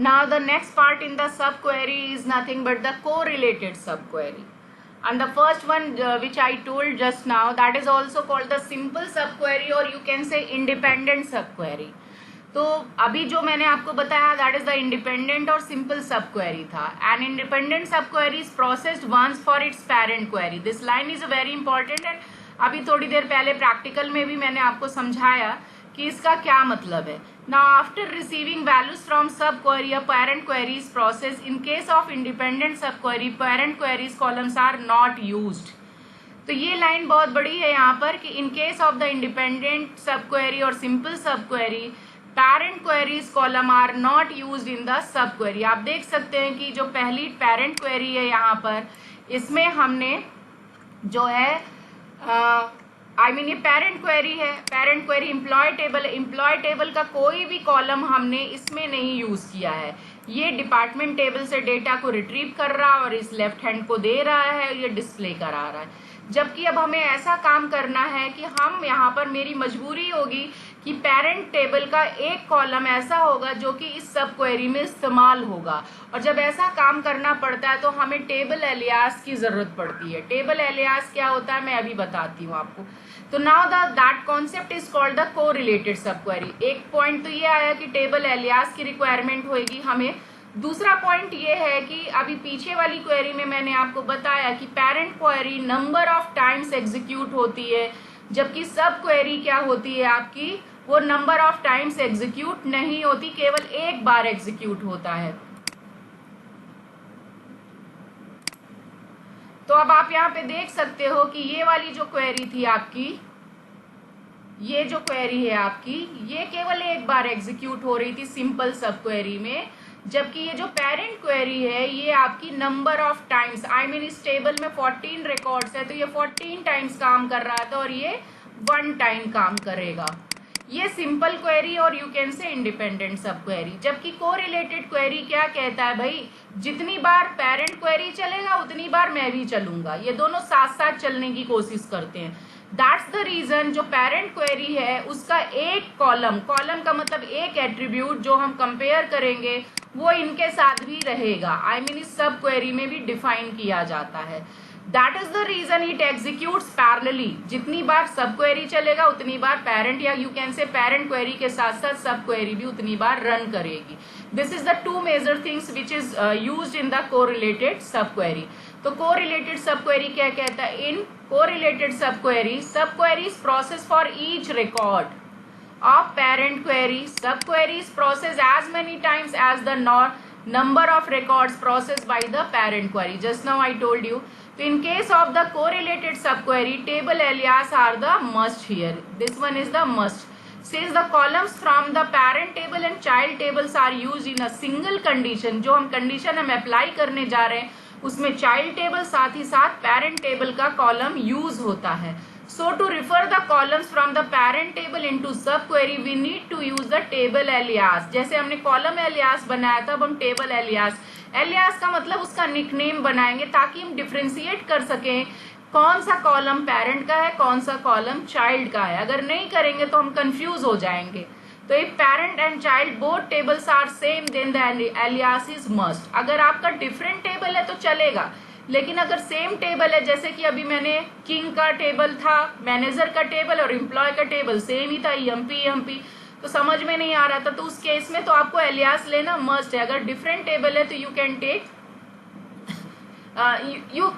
Now the next part in the subquery is nothing but the correlated subquery. And the first one which I told just now, that is also called the simple subquery or you can say independent subquery. तो अभी जो मैंने आपको बताया that is the independent और simple sub query था. And independent sub query is processed once for its parent query. This line is very important. And अभी थोड़ी देर पहले प्रैक्टिकल में भी मैंने आपको समझाया कि इसका क्या मतलब है. Now after receiving values from sub query, a parent query is process. In case of independent sub query, parent queries columns are not used. तो ये लाइन बहुत बड़ी है यहाँ पर कि in case of the independent sub query और simple sub query, parent queries column are not used in the sub query. आप देख सकते हैं कि जो पहली पेरेंट क्वेरी है यहाँ पर, इसमें हमने जो है ये पेरेंट क्वेरी है. Parent query employ table, employ table का कोई भी कॉलम हमने इसमें नहीं यूज किया है. ये डिपार्टमेंट टेबल से डेटा को रिट्रीव कर रहा है और इस लेफ्ट हैंड को दे रहा है और ये डिस्प्ले करा रहा है. जबकि अब हमें ऐसा काम करना है कि हम यहाँ पर, मेरी मजबूरी होगी कि पेरेंट टेबल का एक कॉलम ऐसा होगा जो कि इस सब क्वेरी में इस्तेमाल होगा. और जब ऐसा काम करना पड़ता है तो हमें टेबल एलियास की जरूरत पड़ती है. टेबल एलियास क्या होता है मैं अभी बताती हूँ आपको. तो now that concept is called the correlated sub query. एक पॉइंट तो ये आया कि टेबल एलियास की रिक्वायरमेंट होगी हमें. दूसरा पॉइंट ये है कि अभी पीछे वाली क्वेरी में मैंने आपको बताया कि parent query number of times execute होती है, जबकि सब क्वेरी क्या होती है आपकी, वो नंबर ऑफ टाइम्स एग्जीक्यूट नहीं होती, केवल एक बार एग्जीक्यूट होता है. तो अब आप यहाँ पे देख सकते हो कि ये वाली जो क्वेरी थी आपकी, ये जो क्वेरी है आपकी, ये केवल एक बार एग्जीक्यूट हो रही थी सिंपल सब क्वेरी में. जबकि ये जो पेरेंट क्वेरी है ये आपकी नंबर ऑफ टाइम्स, इस टेबल में 14 रिकॉर्ड्स है तो ये 14 टाइम्स काम कर रहा था और ये 1 टाइम काम करेगा. ये सिंपल क्वेरी और यू कैन से इंडिपेंडेंट सब क्वेरी. जबकि कोरिलेटेड क्वेरी क्या कहता है भाई, जितनी बार पेरेंट क्वेरी चलेगा उतनी बार मैं भी चलूंगा. ये दोनों साथ साथ चलने की कोशिश करते हैं. दैट्स द रीजन जो पेरेंट क्वेरी है उसका एक कॉलम का मतलब एक एट्रीब्यूट जो हम कंपेयर करेंगे वो इनके साथ भी रहेगा. इस सब क्वेरी में भी डिफाइन किया जाता है. That is the reason it executes parallelly. जितनी बार सब क्वेरी चलेगा उतनी बार पेरेंट, या you can say parent query के साथ साथ सब क्वेरी भी उतनी बार रन करेगी. This is the two major things which is used in the correlated sub query. तो कोरिलेटेड सब क्वेरी क्या कहता है, in correlated sub query is process for each record of parent query. Sub query is processed as many times as the number of records processed by the parent query. Just now I told you. So in case of the correlated sub query, table alias are the must here. This one is the must. Since the columns from the parent table and child tables are used in a single condition, जो हम condition हम apply करने जा रहे हैं उसमें child table साथ ही साथ parent table का column use होता है. So to refer the columns from the parent table into subquery, we need to use the table alias. जैसे हमने column alias बनाया था, अब हम table alias का मतलब उसका निकनेम बनाएंगे ताकि हम डिफ्रेंशिएट कर सकें कौन सा कॉलम पेरेंट का है, कौन सा कॉलम चाइल्ड का है. अगर नहीं करेंगे तो हम कंफ्यूज हो जाएंगे. तो if parent and child both tables are same then the alias is must. अगर आपका डिफरेंट टेबल है तो चलेगा, लेकिन अगर सेम टेबल है, जैसे कि अभी मैंने किंग का टेबल था, मैनेजर का टेबल और एम्प्लॉय का टेबल सेम ही था, एमपी, तो समझ में नहीं आ रहा था, तो उस केस में तो आपको एलियास लेना मस्ट है. अगर डिफरेंट टेबल है तो you can take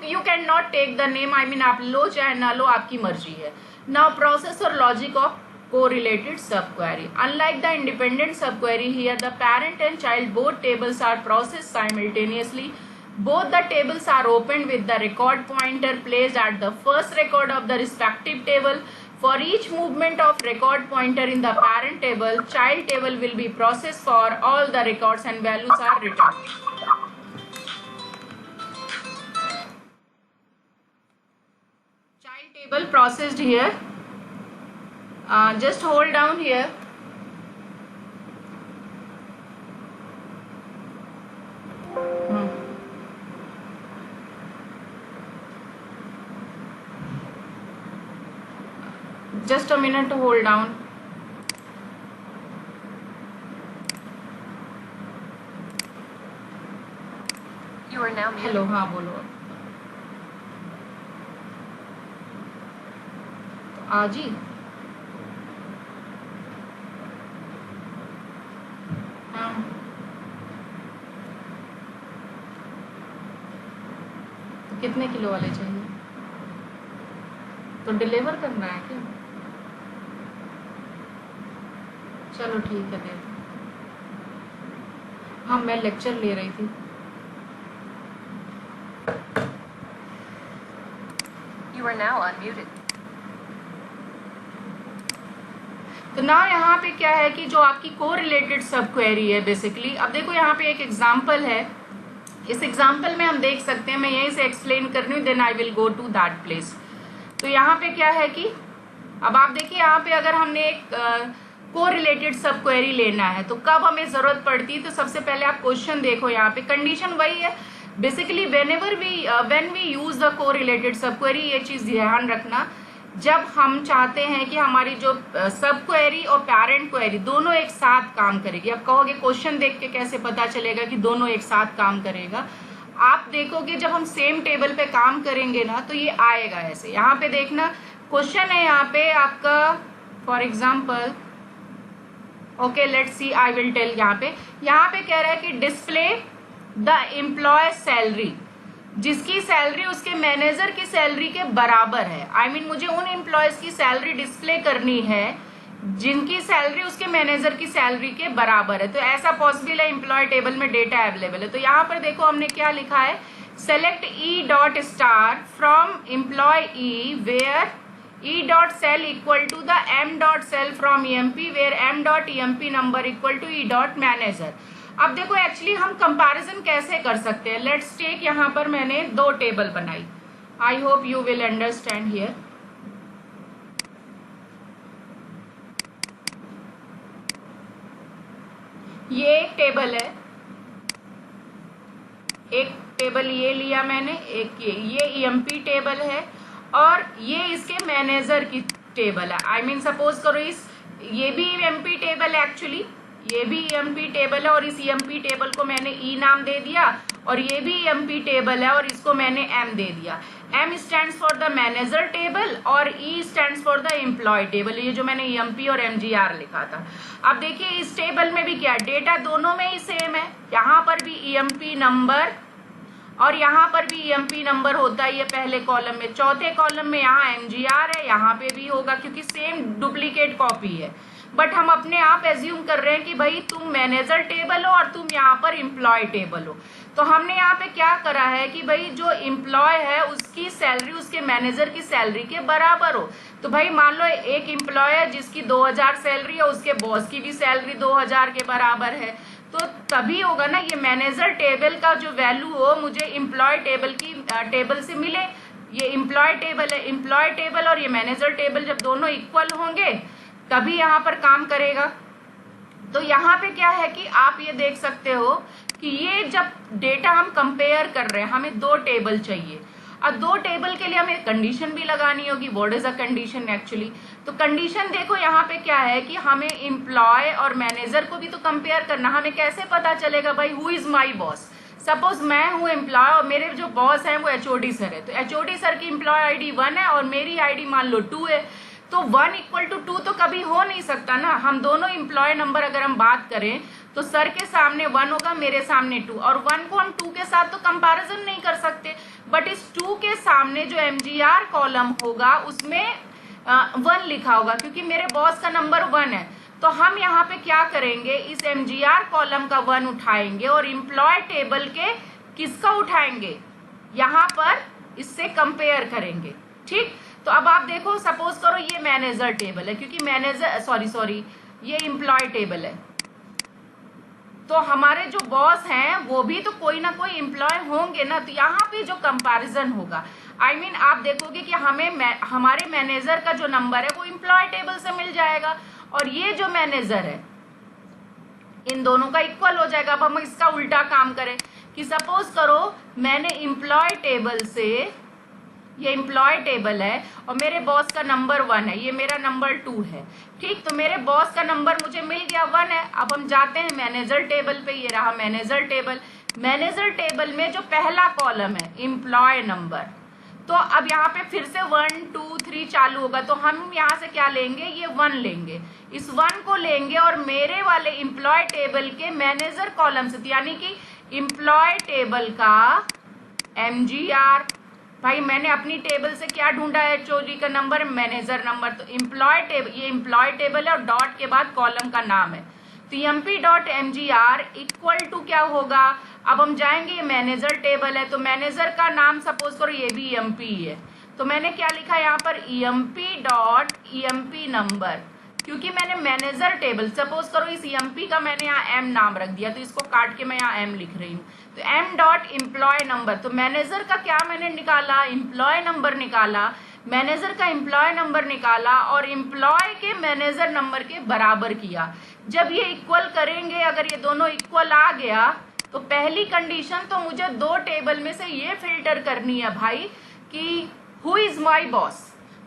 you can not take the name. आप लो चाहे ना लो, आपकी मर्जी है. नाउ प्रोसेस और logic of correlated subquery. Unlike the independent subquery, here the parent and child both tables are processed simultaneously. Both the tables are opened with the record pointer placed at the first record of the respective table. For each movement of record pointer in the parent table, child table will be processed for all the records and values are returned. Child table processed here. Just hold down here. Just a minute to hold down. now muted. Hello, हाँ बोलो। तो आज ही हाँ, तो कितने kilo वाले चाहिए? तो डिलीवर करना है क्या? चलो ठीक है, दे दो। हाँ, मैं लेक्चर ले रही थी। You are now unmuted. तो ना यहाँ पे क्या है कि जो आपकी कोरिलेटेड सब क्वेरी है बेसिकली, अब देखो यहाँ पे एक एग्जांपल है। इस एग्जांपल में हम देख सकते हैं, मैं यहीं से एक्सप्लेन कर रही हूँ, then I will go to that place. तो यहाँ पे क्या है कि अब आप देखिए यहाँ पे अगर हमने एक कोरिलेटेड सब क्वेरी लेना है तो कब हमें जरूरत पड़ती है, तो सबसे पहले आप क्वेश्चन देखो, यहाँ पे कंडीशन वही है basically when we use the correlated sub query. ये चीज ध्यान रखना, जब हम चाहते हैं कि हमारी जो सब क्वेरी और पैरेंट क्वेरी दोनों एक साथ काम करेगी। अब कहोगे क्वेश्चन देख के कैसे पता चलेगा कि दोनों एक साथ काम करेगा? आप देखोगे जब हम सेम टेबल पे काम करेंगे ना तो ये आएगा ऐसे। यहाँ पे देखना क्वेश्चन है यहाँ पे आपका, for example okay let's see, I will tell. यहाँ पे कह रहा है कि डिस्प्ले द एम्प्लॉय सैलरी, जिसकी सैलरी उसके मैनेजर की सैलरी के बराबर है। आई मीन मुझे उन एम्प्लॉयज की सैलरी डिस्प्ले करनी है जिनकी सैलरी उसके मैनेजर की सैलरी के बराबर है। तो ऐसा पॉसिबल है, एम्प्लॉय टेबल में डेटा अवेलेबल है। तो यहाँ पर देखो हमने क्या लिखा है, select E dot star from employ E where E dot sal equal to the M dot sal from EMP where M dot EMP number equal to E dot manager. अब देखो एक्चुअली हम कंपैरिजन कैसे कर सकते हैं। Let's take, यहाँ पर मैंने दो टेबल बनाई, I hope you will understand here. ये एक टेबल है, एक टेबल ये लिया मैंने, एक ये ईएमपी टेबल है और ये इसके मैनेजर की टेबल है। आई मीन सपोज करो ये भी ईएमपी टेबल है, एक्चुअली ये भी ईएमपी टेबल है और इस ईएमपी टेबल को मैंने ई नाम दे दिया और ये भी ईएमपी टेबल है और इसको मैंने एम दे दिया। M stands for the manager table और E stands for the employ table, ये जो मैंने ईएमपी और एमजीआर लिखा था। अब देखिए इस टेबल में भी क्या डेटा दोनों में ही सेम है, यहाँ पर भी ईएमपी नंबर और यहाँ पर भी ईएमपी नंबर होता है ये पहले कॉलम में, चौथे कॉलम में यहाँ एमजीआर है, यहाँ पे भी होगा क्योंकि सेम डुप्लीकेट कॉपी है। बट हम अपने आप एज्यूम कर रहे हैं कि भाई तुम मैनेजर टेबल हो और तुम यहाँ पर एम्प्लॉय टेबल हो। तो हमने यहाँ पे क्या करा है कि भाई जो एम्प्लॉय है उसकी सैलरी उसके मैनेजर की सैलरी के बराबर हो। तो भाई मान लो एक एम्प्लॉय है जिसकी 2000 सैलरी है, उसके बॉस की भी सैलरी 2000 के बराबर है, तो तभी होगा ना ये मैनेजर टेबल का जो वैल्यू हो मुझे एम्प्लॉय टेबल की टेबल से मिले। ये एम्प्लॉय टेबल है, एम्प्लॉय टेबल और ये मैनेजर टेबल जब दोनों इक्वल होंगे तभी यहाँ पर काम करेगा। तो यहाँ पे क्या है कि आप ये देख सकते हो कि ये जब डेटा हम कंपेयर कर रहे हैं, हमें दो टेबल चाहिए और दो टेबल के लिए हमें कंडीशन भी लगानी होगी। What is a condition actually? तो कंडीशन देखो यहाँ पे क्या है कि हमें एम्प्लॉय और मैनेजर को भी तो कंपेयर करना। हमें कैसे पता चलेगा भाई who is my boss? Suppose मैं हूँ एम्प्लॉय और मेरे जो बॉस हैं वो एचओडी सर है, तो एचओडी सर की एम्प्लॉय आईडी 1 है और मेरी आईडी मान लो 2 है, तो 1 इक्वल टू 2 तो कभी हो नहीं सकता ना। हम दोनों एम्प्लॉय नंबर अगर हम बात करें तो सर के सामने 1 होगा, मेरे सामने 2, और 1 को हम 2 के साथ तो कंपैरिजन नहीं कर सकते। बट इस 2 के सामने जो एमजीआर कॉलम होगा उसमें 1 लिखा होगा क्योंकि मेरे बॉस का नंबर 1 है। तो हम यहाँ पे क्या करेंगे, इस एमजीआर कॉलम का 1 उठाएंगे और एम्प्लॉय टेबल के किसका उठाएंगे, यहाँ पर इससे कंपेयर करेंगे। ठीक, तो अब आप देखो सपोज करो ये मैनेजर टेबल है क्योंकि मैनेजर सॉरी ये एम्प्लॉय टेबल है, तो हमारे जो बॉस हैं वो भी तो कोई ना कोई एम्प्लॉय होंगे ना। तो यहाँ पे जो कंपैरिजन होगा आई मीन आप देखोगे कि हमें हमारे मैनेजर का जो नंबर है वो एम्प्लॉय टेबल से मिल जाएगा और ये जो मैनेजर है इन दोनों का इक्वल हो जाएगा। अब हम इसका उल्टा काम करें कि सपोज करो मैंने एम्प्लॉय टेबल से, ये एम्प्लॉय टेबल है और मेरे बॉस का नंबर 1 है, ये मेरा नंबर 2 है। ठीक, तो मेरे बॉस का नंबर मुझे मिल गया 1 है। अब हम जाते हैं मैनेजर टेबल पे, ये रहा मैनेजर टेबल। मैनेजर टेबल में जो पहला कॉलम है एम्प्लॉय नंबर, तो अब यहाँ पे फिर से 1 2 3 चालू होगा, तो हम यहाँ से क्या लेंगे, ये 1 लेंगे, इस 1 को लेंगे और मेरे वाले एम्प्लॉय टेबल के मैनेजर कॉलम से, यानी कि एम्प्लॉय टेबल का MGR, भाई मैंने अपनी टेबल से क्या ढूंढा है, HOD का नंबर, मैनेजर नंबर, तो एम्प्लॉय टेबल, ये एम्प्लॉय टेबल है और डॉट के बाद कॉलम का नाम है, तो MP.MGR इक्वल टू क्या होगा, अब हम जाएंगे, ये मैनेजर टेबल है तो मैनेजर का नाम सपोज करो ये भी EMP है, तो मैंने क्या लिखा यहाँ पर EMP नंबर, क्योंकि मैंने मैनेजर टेबल सपोज करो इस EMP का मैंने यहाँ M नाम रख दिया, तो इसको काट के मैं यहाँ M लिख रही हूँ, तो M.एम्प्लॉय नंबर, तो मैनेजर का क्या मैंने निकाला, एम्प्लॉय नंबर निकाला, मैनेजर का एम्प्लॉय नंबर निकाला और एम्प्लॉय के मैनेजर नंबर के बराबर किया। जब ये इक्वल करेंगे, अगर ये दोनों इक्वल आ गया तो पहली कंडीशन तो मुझे दो टेबल में से ये फिल्टर करनी है भाई कि हु इज माई बॉस,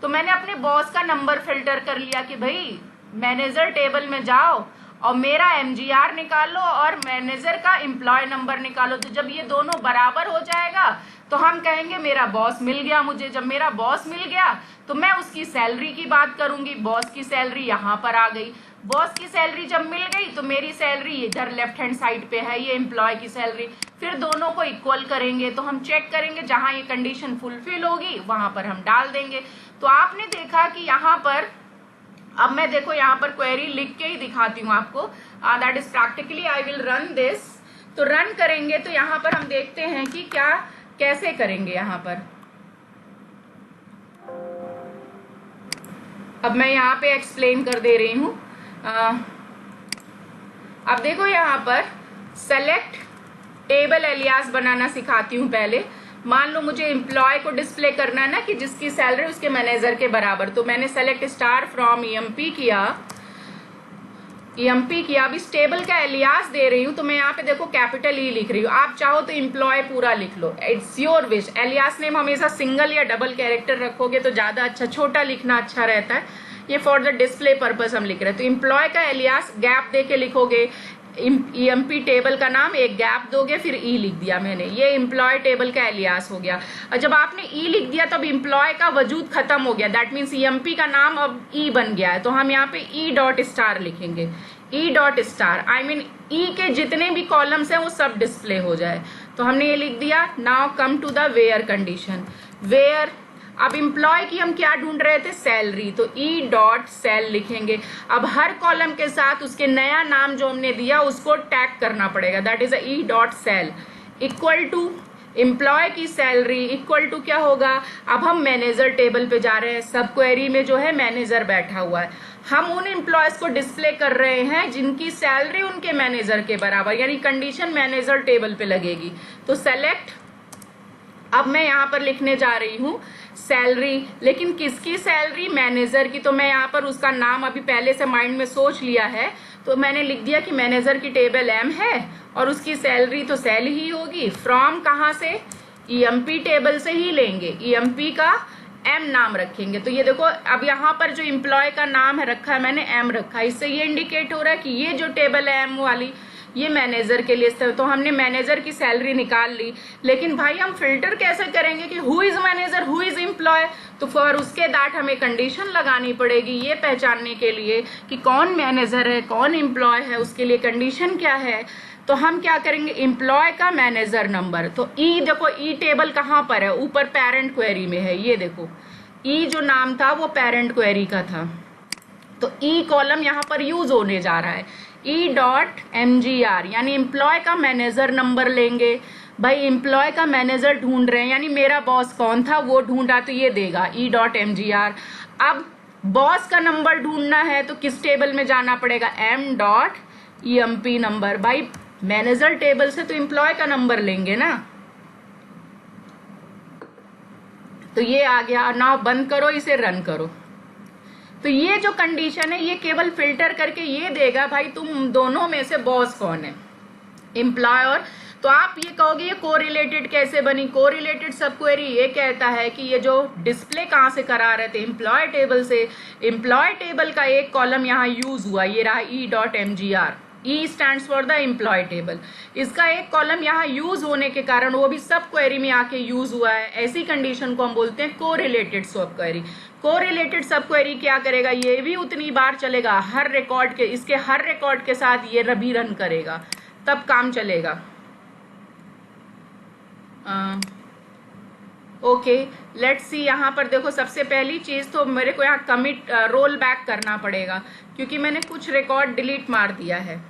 तो मैंने अपने बॉस का नंबर फिल्टर कर लिया कि भाई मैनेजर टेबल में जाओ और मेरा MGR निकालो और मैनेजर का एम्प्लॉय नंबर निकालो, तो जब ये दोनों बराबर हो जाएगा तो हम कहेंगे मेरा बॉस मिल गया मुझे। जब मेरा बॉस मिल गया तो मैं उसकी सैलरी की बात करूंगी, बॉस की सैलरी यहाँ पर आ गई, बॉस की सैलरी जब मिल गई तो मेरी सैलरी इधर लेफ्ट हैंड साइड पे है, ये एम्प्लॉय की सैलरी, फिर दोनों को इक्वल करेंगे, तो हम चेक करेंगे जहां ये कंडीशन फुलफिल होगी वहां पर हम डाल देंगे। तो आपने देखा कि यहाँ पर, अब मैं देखो यहाँ पर क्वेरी लिख के ही दिखाती हूँ आपको, that is practically I will run this, तो रन करेंगे तो यहाँ पर हम देखते हैं कि क्या कैसे करेंगे। यहाँ पर अब मैं यहाँ पे एक्सप्लेन कर दे रही हूँ। अब देखो यहाँ पर सेलेक्ट टेबल एलियास बनाना सिखाती हूँ। पहले मान लो मुझे एम्प्लॉय को डिस्प्ले करना है ना कि जिसकी सैलरी उसके मैनेजर के बराबर, तो मैंने सेलेक्ट स्टार फ्रॉम EMP किया, अब इस टेबल का एलियास दे रही हूँ, तो मैं यहाँ पे देखो कैपिटल E लिख रही हूँ, आप चाहो तो एम्प्लॉय पूरा लिख लो, it's your wish. Alias name हमेशा सिंगल या डबल कैरेक्टर रखोगे तो ज्यादा अच्छा, छोटा लिखना अच्छा रहता है, ये फॉर द डिस्प्ले पर्पस हम लिख रहे हैं। तो एम्प्लॉय का एलियास गैप दे के लिखोगे, EMP टेबल का नाम एक गैप दोगे, फिर E लिख दिया मैंने, ये एम्प्लॉय टेबल का एलियास हो गया। और जब आपने E लिख दिया तब एम्प्लॉय का वजूद खत्म हो गया, दैट मीन्स EMP का नाम अब E बन गया है, तो हम यहाँ पे E.स्टार लिखेंगे, E.स्टार, आई मीन E के जितने भी कॉलम्स हैं वो सब डिस्प्ले हो जाए, तो हमने ये लिख दिया। Now come to the where condition, where, अब एम्प्लॉय की हम क्या ढूंढ रहे थे, सैलरी, तो E.सेल लिखेंगे। अब हर कॉलम के साथ उसके नया नाम जो हमने दिया उसको टैग करना पड़ेगा, दैट इज E.सेल इक्वल टू एम्प्लॉय की सैलरी इक्वल टू क्या होगा, अब हम मैनेजर टेबल पे जा रहे हैं, सब क्वेरी में जो है मैनेजर बैठा हुआ है, हम उन एम्प्लॉयज को डिस्प्ले कर रहे हैं जिनकी सैलरी उनके मैनेजर के बराबर, यानी कंडीशन मैनेजर टेबल पे लगेगी। तो सेलेक्ट, अब मैं यहाँ पर लिखने जा रही हूँ सैलरी, लेकिन किसकी सैलरी, मैनेजर की, तो मैं यहाँ पर उसका नाम अभी पहले से माइंड में सोच लिया है, तो मैंने लिख दिया कि मैनेजर की टेबल M है और उसकी सैलरी तो सेल ही होगी। फ्रॉम कहाँ से, EMP टेबल से ही लेंगे, EMP का M नाम रखेंगे। तो ये देखो अब यहाँ पर जो एम्प्लॉय का नाम है रखा है मैंने M रखा है, इससे ये इंडिकेट हो रहा है कि ये जो टेबल है M वाली ये मैनेजर के लिए, तो हमने मैनेजर की सैलरी निकाल ली। लेकिन भाई हम फिल्टर कैसे करेंगे कि who is manager who is employ, तो फॉर उसके दैट हमें कंडीशन लगानी पड़ेगी ये पहचानने के लिए कि कौन मैनेजर है कौन एम्प्लॉय है, उसके लिए कंडीशन क्या है। तो हम क्या करेंगे, एम्प्लॉय का मैनेजर नंबर, तो E देखो E टेबल कहाँ पर है, ऊपर पेरेंट क्वेरी में है, ये देखो E जो नाम था वो पेरेंट क्वेरी का था, तो E कॉलम यहाँ पर यूज होने जा रहा है, E.MGR यानी एम्प्लॉय का मैनेजर नंबर लेंगे। भाई एम्प्लॉय का मैनेजर ढूंढ रहे हैं, यानी मेरा बॉस कौन था वो ढूंढा, तो ये देगा E.MGR। अब बॉस का नंबर ढूंढना है तो किस टेबल में जाना पड़ेगा, M.EMP नंबर। भाई मैनेजर टेबल से तो एम्प्लॉय का नंबर लेंगे ना, तो ये आ गया। नाउ बंद करो, इसे रन करो। तो ये जो कंडीशन है ये केवल फिल्टर करके ये देगा भाई तुम दोनों में से बॉस कौन है, एम्प्लॉय और, तो आप ये कहोगे ये कोरिलेटेड कैसे बनी, कोरिलेटेड सब क्वेरी ये कहता है कि ये जो डिस्प्ले कहाँ से करा रहे थे, एम्प्लॉय टेबल से, एम्प्लॉय टेबल का एक कॉलम यहाँ यूज हुआ, ये रहा E.MGR, E stands for the employ table. इसका एक कॉलम यहाँ यूज होने के कारण वो भी सब क्वेरी में आके यूज हुआ है, ऐसी कंडीशन को हम बोलते हैं correlated sub query. Correlated sub query क्या करेगा, ये भी उतनी बार चलेगा हर रिकॉर्ड के, इसके हर रिकॉर्ड के साथ ये भी रन करेगा, तब काम चलेगा। ओके, लेट्स सी। यहाँ पर देखो, सबसे पहली चीज तो मेरे को यहाँ कमिट रोल बैक करना पड़ेगा क्योंकि मैंने कुछ रिकॉर्ड डिलीट मार दिया है।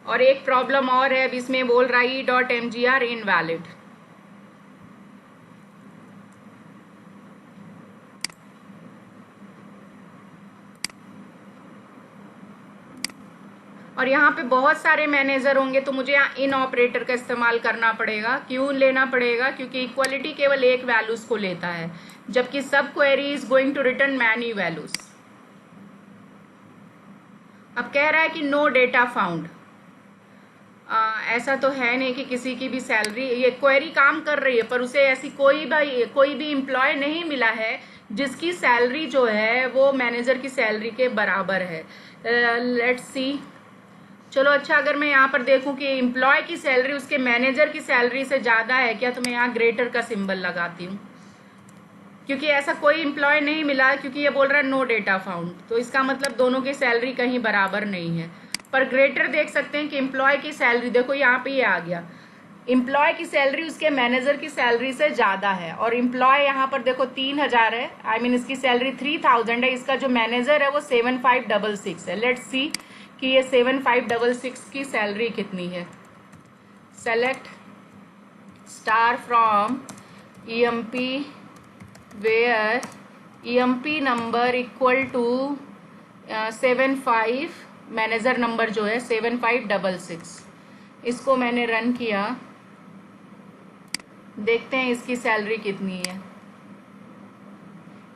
और एक प्रॉब्लम और है, अब इसमें बोल रहा है e.mgr इनवैलिड। और यहाँ पे बहुत सारे मैनेजर होंगे तो मुझे यहाँ इन ऑपरेटर का इस्तेमाल करना पड़ेगा। क्यों लेना पड़ेगा, क्योंकि इक्वलिटी केवल एक वैल्यूज को लेता है, जबकि sub query is going to return many values. अब कह रहा है कि नो डेटा फाउंड। ऐसा तो है नहीं कि किसी की भी सैलरी, ये क्वेरी काम कर रही है पर उसे ऐसी कोई भी एम्प्लॉय नहीं मिला है जिसकी सैलरी जो है वो मैनेजर की सैलरी के बराबर है। Let's see. चलो अच्छा, अगर मैं यहाँ पर देखूं कि एम्प्लॉय की सैलरी उसके मैनेजर की सैलरी से ज्यादा है क्या, तो मैं यहाँ ग्रेटर का सिंबल लगाती हूँ, क्योंकि ऐसा कोई एम्प्लॉय नहीं मिला, क्योंकि ये बोल रहा है नो डेटा फाउंड, तो इसका मतलब दोनों की सैलरी कहीं बराबर नहीं है। पर ग्रेटर देख सकते हैं कि एम्प्लॉय की सैलरी, देखो यहाँ पे ये आ गया, एम्प्लॉय की सैलरी उसके मैनेजर की सैलरी से ज्यादा है। और एम्प्लॉय यहाँ पर देखो 3000 है, आई मीन इसकी सैलरी 3000 है, इसका जो मैनेजर है वो 7566 है। लेट्स सी कि ये 7566 की सैलरी कितनी है। Select star from EMP where EMP number equal to 75, manager number जो है 7566। इसको मैंने रन किया, देखते हैं इसकी सैलरी कितनी है।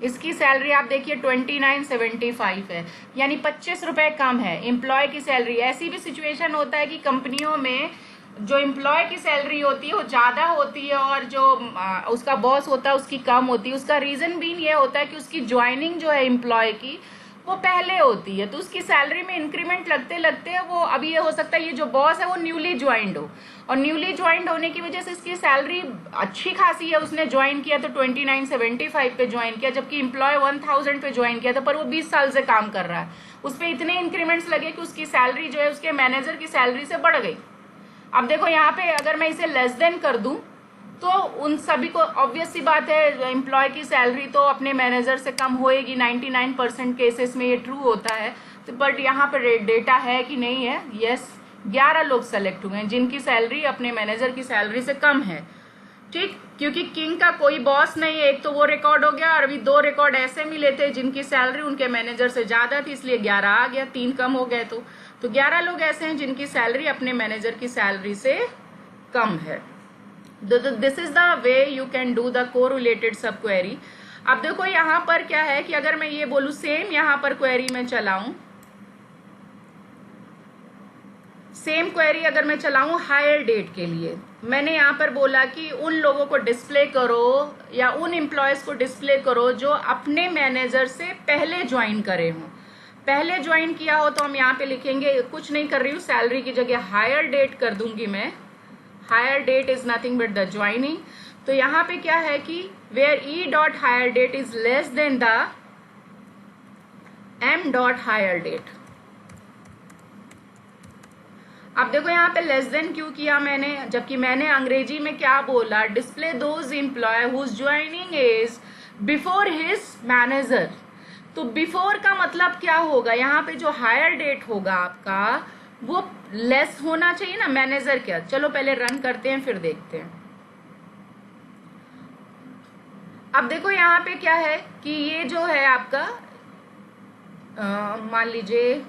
इसकी सैलरी आप देखिए 2975 है, यानी 25 रुपए कम है एम्प्लॉय की सैलरी। ऐसी भी सिचुएशन होता है कि कंपनियों में जो एम्प्लॉय की सैलरी होती है वो ज्यादा होती है और जो उसका बॉस होता है उसकी कम होती है। उसका रीजन भी ये होता है कि उसकी ज्वाइनिंग जो है एम्प्लॉय की वो पहले होती है, तो उसकी सैलरी में इंक्रीमेंट लगते लगते वो, अभी ये हो सकता है ये जो बॉस है वो न्यूली ज्वाइंड हो, और न्यूली ज्वाइंड होने की वजह से इसकी सैलरी अच्छी खासी है, उसने ज्वाइन किया तो 2975 पे ज्वाइन किया, जबकि एम्प्लॉय 1000 पे ज्वाइन किया था, पर वो 20 साल से काम कर रहा है। उस पर इतने इंक्रीमेंट्स लगे कि उसकी सैलरी जो है उसके मैनेजर की सैलरी से बढ़ गई। अब देखो यहाँ पे अगर मैं इसे लेस देन कर दूं तो उन सभी को, ऑब्वियस सी बात है, एम्प्लॉय की सैलरी तो अपने मैनेजर से कम होएगी, 99% केसेस में ये ट्रू होता है। तो बट यहाँ पर डेटा है कि नहीं है, यस 11 लोग सेलेक्ट हुए हैं जिनकी सैलरी अपने मैनेजर की सैलरी से कम है। ठीक, क्योंकि किंग का कोई बॉस नहीं है, एक तो वो रिकॉर्ड हो गया, और अभी 2 रिकॉर्ड ऐसे मिले थे जिनकी सैलरी उनके मैनेजर से ज्यादा थी, इसलिए 11 आ गया, 3 कम हो गए। तो 11 लोग ऐसे हैं जिनकी सैलरी अपने मैनेजर की सैलरी से कम है। This is the way you can do the correlated sub query. अब देखो यहाँ पर क्या है कि अगर मैं ये बोलूं सेम यहाँ पर क्वेरी में चलाऊं, सेम क्वेरी अगर मैं चलाऊं हायर डेट के लिए, मैंने यहाँ पर बोला कि उन लोगों को डिस्प्ले करो या उन एम्प्लॉयज को डिस्प्ले करो जो अपने मैनेजर से पहले ज्वाइन करे हों। पहले ज्वाइन किया हो तो हम यहाँ पे लिखेंगे, कुछ नहीं कर रही हूँ, सैलरी की जगह हायर डेट कर दूंगी मैं। Higher date is nothing but the joining. तो यहाँ पे क्या है कि where E.higher date is less than the M.higher date। अब देखो यहाँ पे लेस देन क्यों किया मैंने, जबकि मैंने अंग्रेजी में क्या बोला, display those employ whose joining is before his manager. तो बिफोर का मतलब क्या होगा, यहाँ पे जो हायर डेट होगा आपका वो लेस होना चाहिए ना मैनेजर क्या। चलो पहले रन करते हैं फिर देखते हैं। अब देखो यहाँ पे क्या है कि ये जो है आपका मान लीजिए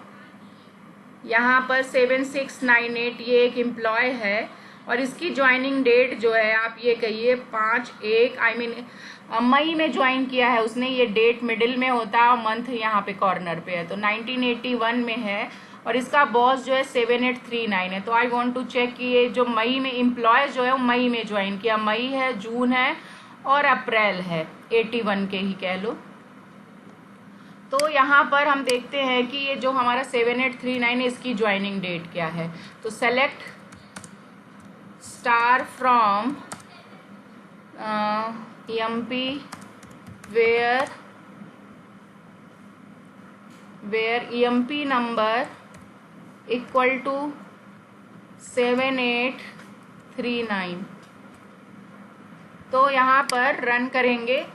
यहाँ पर 7698 ये एक एम्प्लॉय है और इसकी ज्वाइनिंग डेट जो है आप ये कहिए 5/1 आई मीन मई में ज्वाइन किया है उसने। ये डेट मिडिल में होता है, मंथ यहाँ पे कॉर्नर पे है, तो 1981 में है और इसका बॉस जो है 7839 है। तो आई वांट टू चेक कि ये जो मई में एम्प्लॉय जो है वो मई में ज्वाइन किया, मई है, जून है और अप्रैल है, 81 के ही कह लो। तो यहाँ पर हम देखते हैं कि ये जो हमारा 7839 है इसकी ज्वाइनिंग डेट क्या है। तो select star from MP where EMP number equal to 7839। तो यहाँ पर रन करेंगे।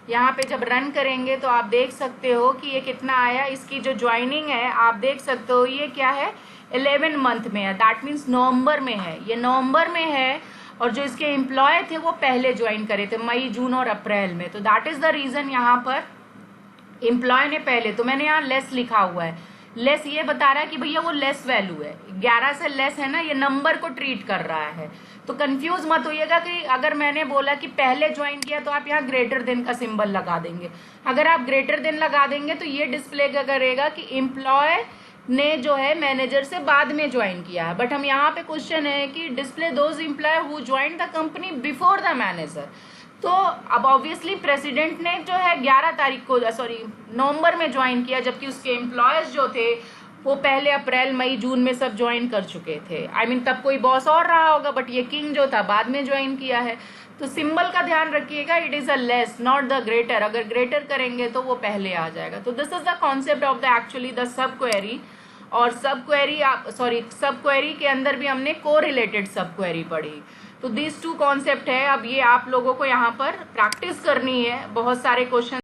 यहाँ पे जब रन करेंगे तो आप देख सकते हो कि ये कितना आया। इसकी जो ज्वाइनिंग है आप देख सकते हो ये क्या है, 11 मंथ में है, दैट मीन्स नवंबर में है, ये नवंबर में है। और जो इसके एम्प्लॉय थे वो पहले ज्वाइन करे थे मई, जून और अप्रैल में। तो दैट इज द रीजन यहाँ पर एम्प्लॉय ने पहले, तो मैंने यहाँ लेस लिखा हुआ है। लेस ये बता रहा है कि भैया वो लेस वैल्यू है, 11 से लेस है ना, ये नंबर को ट्रीट कर रहा है। तो कंफ्यूज मत होइएगा कि अगर मैंने बोला कि पहले ज्वाइन किया तो आप यहाँ ग्रेटर देन का सिंबल लगा देंगे। अगर आप ग्रेटर देन लगा देंगे तो ये डिस्प्ले करेगा कि एम्प्लॉय ने जो है मैनेजर से बाद में ज्वाइन किया है। बट हम यहाँ पे क्वेश्चन है कि display those employ who join the company before the manager. तो अब ऑब्वियसली प्रेसिडेंट ने जो है 11 तारीख को नवंबर में ज्वाइन किया, जबकि उसके एम्प्लॉयज जो थे वो पहले अप्रैल, मई, जून में सब ज्वाइन कर चुके थे। आई मीन तब कोई बॉस और रहा होगा, बट ये किंग जो था बाद में ज्वाइन किया है। तो सिंबल का ध्यान रखिएगा, it is a less not the greater. अगर ग्रेटर करेंगे तो वो पहले आ जाएगा। तो this is the concept of the actually the sub query. और सब क्वेरी के अंदर भी हमने कोरिलेटेड सब क्वेरी पढ़ी। तो दिस 2 कॉन्सेप्ट है। अब ये आप लोगों को यहाँ पर प्रैक्टिस करनी है, बहुत सारे क्वेश्चन